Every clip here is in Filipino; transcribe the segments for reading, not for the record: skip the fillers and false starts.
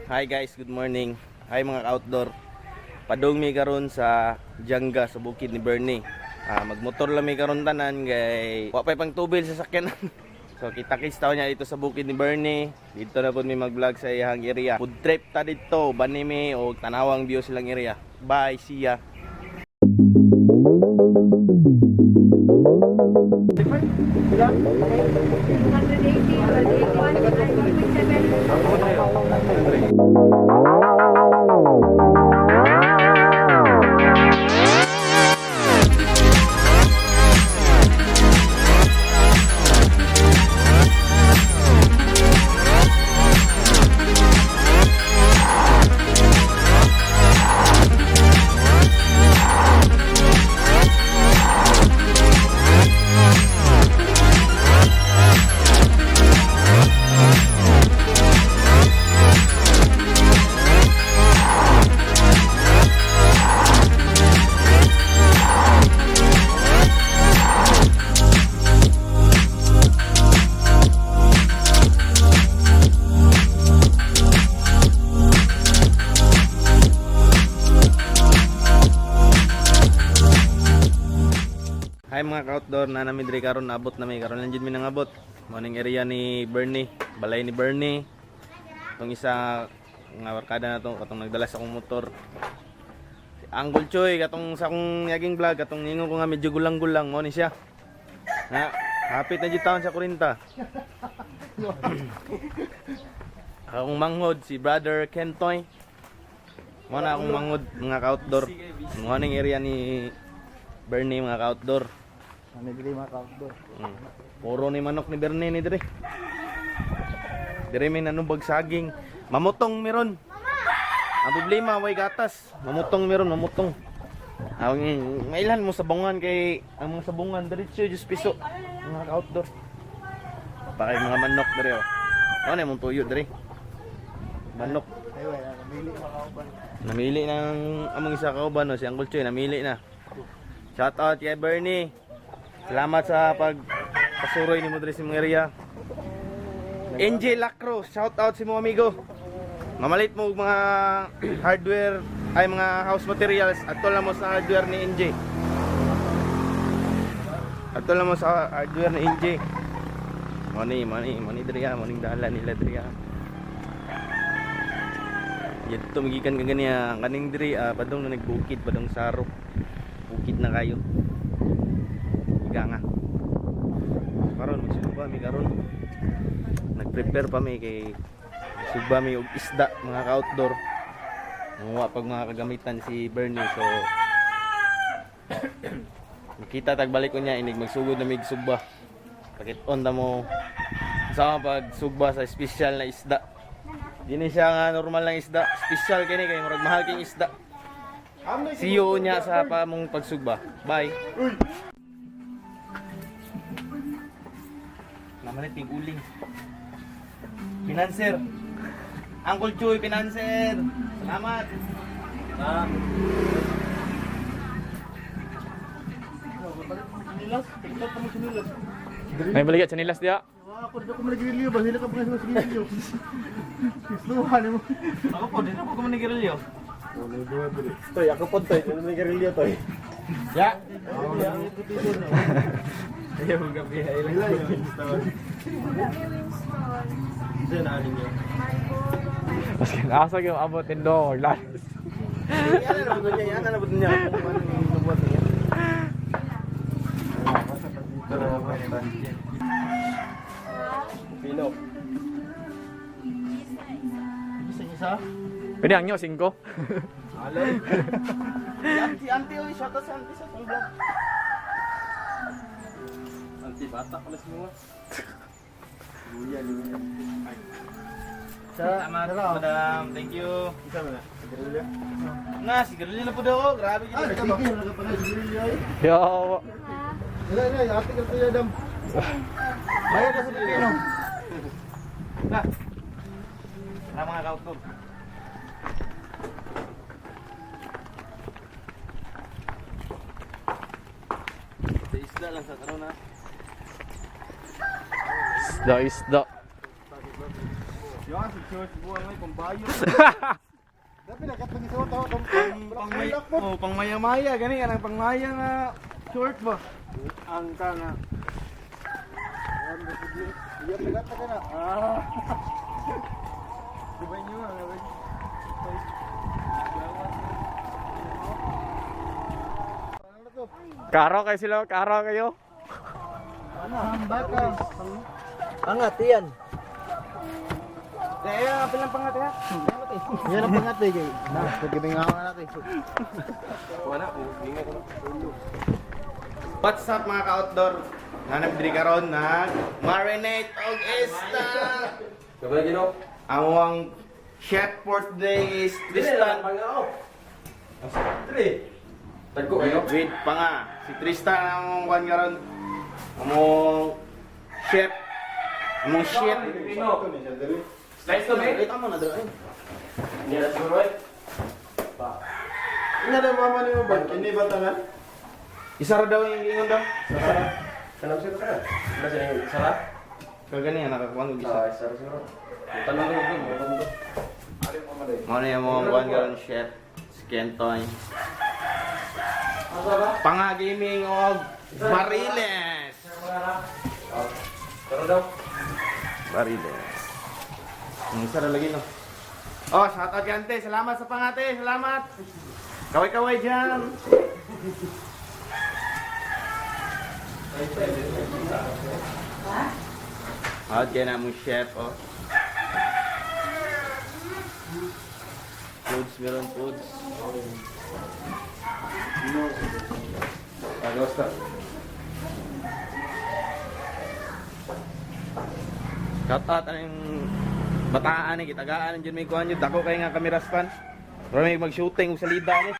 Hi guys, good morning. Hi mga outdoor. Padung mi karon sa Jangga sa bukid ni Bernie. Magmotor lang mi karon tanan kay wa pay pang tubil sa sakyanan. So kita-kits taw niya dito sa bukid ni Bernie. Dito na pud mi mag-vlog sa iyang area. Food trip ta dito, bani mi og tanawang view silang area. Bye, see ya. Hi mga ka-outdoor, na namin diri karon naabot na may karon lang jud mi nangabot. Morning area ni Bernie, balay ni Bernie. Tong isa nga barkada na to katong nagdala sa akong motor. Si Uncle Choy katong sa akong yaging vlog, katong ningon ko nga medyo gulang-gulang mo ni siya. Na hapit na jud taon sa 40. Akong manghod si Brother Kentoy. Mo na akong manghod mga ka-outdoor. Morning area ni Bernie mga ka-outdoor. Ano diri mga ka-outdoor? Puro ni manok ni Bernie ni dire. Dire may nanubag saging. Mamutong meron. Ang problema way gatas. Mamutong meron, mamutong. Ang mailan mo sabungan kay ang mga sabungan diretso just piso mga ka-outdoor. Pakay mga manok dire oh. Ano mong tuyo dire? Manok. Ay wala, namili mga kauban. Namili ng among isa kauban no, si Uncle Choy namili na. Shout out kay Bernie. Salamat sa pagpasuroy ni mo diri sa mga area. NJ Lacro, shout out si mo amigo. Mamalit mo mga hardware ay mga house materials adto lang mo sa hardware ni NJ. Adto lang mo sa hardware ni NJ. Money diri morning dala nila diri. Yadto magikan ka ganiya kaning diri padong na nagbukid padong saro. Bukid na kayo. Ika nga. Karon magsugba mi karon. Nag-prepare pa mi kay sugba mi og isda mga ka-outdoor. Muwa pag mga kagamitan si Bernie so nakita tagbalik ko niya inig magsugod na mig sugba. Pakit-on ta mo sa pag sugba sa special na isda. Dili siya nga normal lang isda, special kini kay murag mahal king isda. See you niya sa pamong pagsugba. Bye. Namalit yung uling. Pinanser. Uncle Choy, pinanser. Salamat. May balikat sanilas dia. Ako dito ko manigrilyo ba? Sila ka pa sa sigilyo. Isluhan mo. Ako po, dito po ko manigirilyo. Toy, ako po toy. Ano manigrilyo toy? Ya. Ayaw gabi ay lang. Diyan na ninyo. Mas asa yung abot din do, lalas. Yan na nabot niya. Nabuhat niya. Pino. Isa? Pwede ang nyo, 5. Alay. Si Auntie, oy, shout out sa Auntie sa tong vlog. Auntie, bata pala semua. Luya. Salamat, madam. Thank you. Isa mo na. Sigrilyo. Nga, sigarilyo na po daw. Grabe Ah, gini. sige, wala pa na sigrilyo ay. Yo. Dala, ate ka tuya dam. Bayad ka sa Pilipino. Na. Tara mga ka-outdoor. Sa isda lang sa karon ha. Isda. Yung si George buwan may pambayo. Dapat nagkatagisuot ako. Pang maya-maya gani ang pangmaya nga short ba. Ang ka nga. Iya, pagkata ka na. Diba niyo nga Karo kayo sila, karo kayo. Baka. Angat yan. Kaya apil ng pangat ha. Yan ang pangat eh. Pagkibingawa natin. Wala, ingay ko. What's up mga ka-outdoor? Nanagdiri karon nag marinate og esta. Gabay gino. Ang chef for today is Tristan. Tagko kayo. With pa nga, si Tristan ang kwan karon. Among chef. Among chef. Slice to me. Ito mo na doon. Hindi na siguro eh. Ina na mama ni mo ba? Kini ba tangan? Isa ra daw yung ingon daw. Kanang siya ka. Wala siya yung sarap. Kagani yan, nakakuha ng isa. Sarap siguro. Tanong ko yung mo. Muna yung mga kwan karon chef. Si Kentoy. Panga gaming og Bariles. Pero daw. Bariles. Ang isa na lagi no. Oh, shout out kay Ante. Salamat sa pangate. Salamat. Kaway-kaway dyan. Out dyan na mong chef, oh. Foods, meron foods. Agos ka. Shout out ano yung bataan ni kitagaan dyan may kuhan yun. Dako kayo nga kameraspan. Pero may mag-shooting sa lida ni.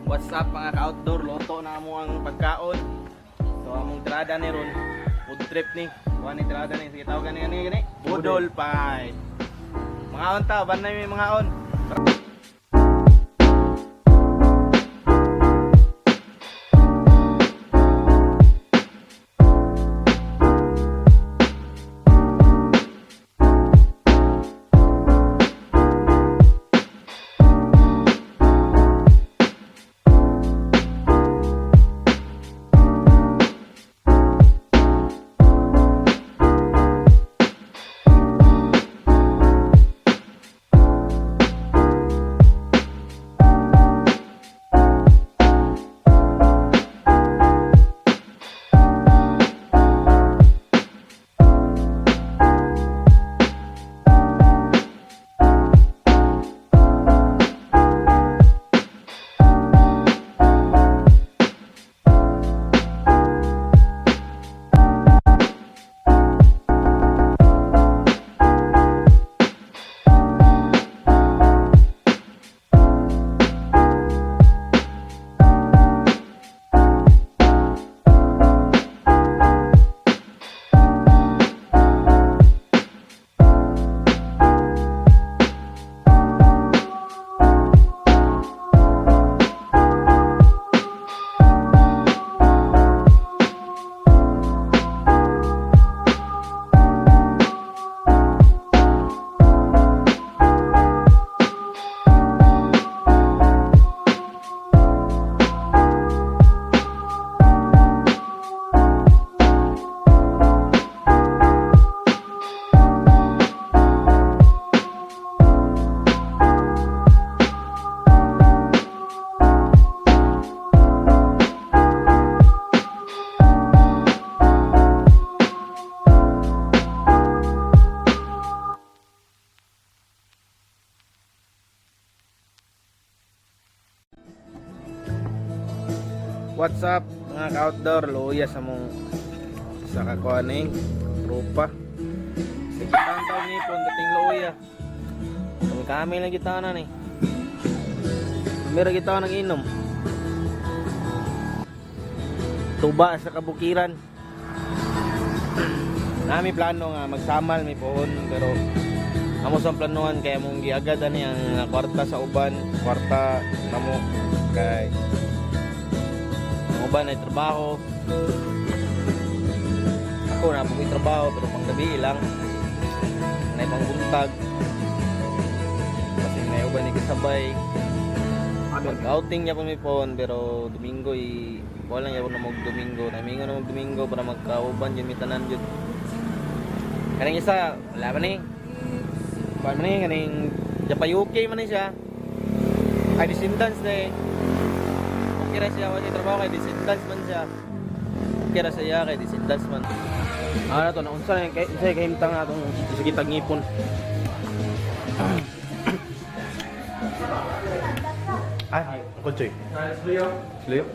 What's up mga ka-outdoor? Loto na mo ang pagkaon. So among tirada ni ron. Food trip ni. Kuha ni tirada ni. Sige tawag gani. Budol Pie. Mga on ta. Ban na may mga on. What's up mga ka-outdoor? Luya sa mong sa kakuaning trupa. Sige ang tawag nipon dating luya. Kung kami lang kita na ni. Meron kita ng inom. Tuba sa kabukiran. Nami plano nga magsamal may pohon pero amo sa planuhan kaya mong giagad ani ang kwarta sa uban, kwarta namo kay ang uban ay trabaho. Ako na po trabaho pero pang gabi lang. Nay pang buntag. Kasi may uban ni kasabay. Mag-outing niya po may pohon pero Domingo wala niya po na mag-Domingo. Namingo na mag-Domingo para magkauban yun may tanan yun. Kaning isa, wala man eh. Paano man eh, kaning Japay UK man eh siya. Kay descendants na eh. Okay ra siya, wala trabaho kay descendants man siya. Okay ra siya kay descendants man. Na to, naunsa na kay kahimtang na itong sikitag ngipon. Ay, kutsoy. Sluyo. Sluyo.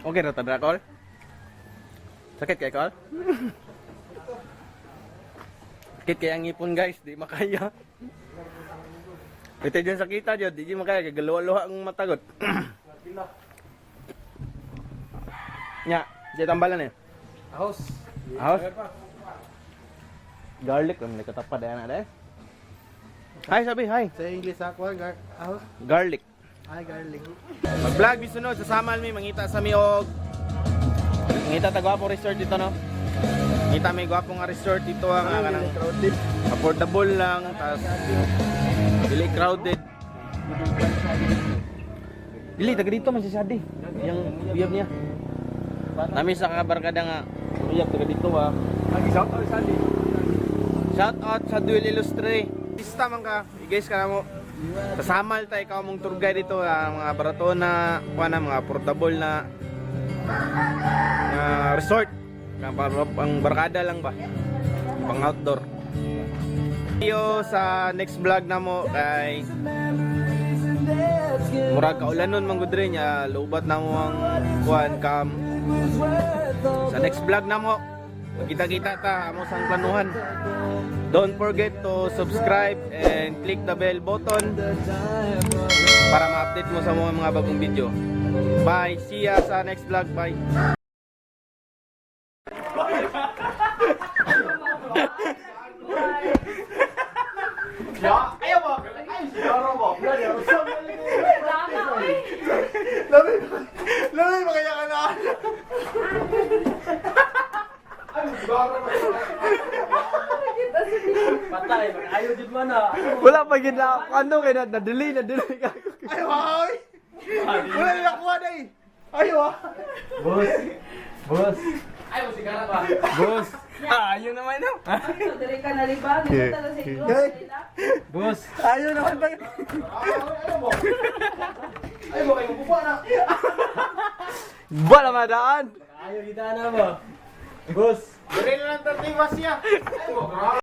Okay na tabra call? Sakit kay call? Sakit kaya ang ngipon guys, di makaya. Ito dyan sakita dyan, di makaya, kaya galuha-luha ang matagot. Nya, siya tambalan eh. Ahos. Ahos? Garlic, may katapad yan na eh. Hi sabi, hi. Sa English ako, ahos. Garlic. Ay, garlic. Mag-vlog bisunod sa Samal mi mangita sa mi og mangita ta gwapong resort dito no. Mangita may gwapong nga resort dito ang kanang affordable lang tas dili crowded. Dili taga dito man si Sadi. Yang uyab niya. Nami sa kabarkada nga uyab taga dito ha. Shout out Sandy. Shout out sa Duel Illustre. Pista man ka, guys ka mo. Sa Samal tayo ikaw mong tour guide dito mga barato na mga portable na resort ang barkada lang ba pang outdoor. Iyo sa next vlog na mo kay murag kaulanon man gud rin lubat na mo ang kuan cam sa next vlog na mo kita-kita ta amo sang planuhan. Don't forget to subscribe and click the bell button para ma-update mo sa mga bagong video. Bye! See ya sa next vlog. Bye! Ayaw mo! Ay, siguro mo! Labi, makaya ka na! Ay, siguro mo! Patay, ayaw din mo na. Wala pa gid na ano kay na-delay ka. Ayaw, ay! Wala na nakuha na eh! Ayaw ah! Boss. Ayaw mo sigara ba? Boss. Ayun naman no. Dali ka na rin ba? Dito na sa ilo. Boss. Ayaw naman ba? Ayaw mo! Ayaw mo kayong bupa na! Wala madaan. Ayaw kita na mo. Boss. Dili na lang tartiwas siya!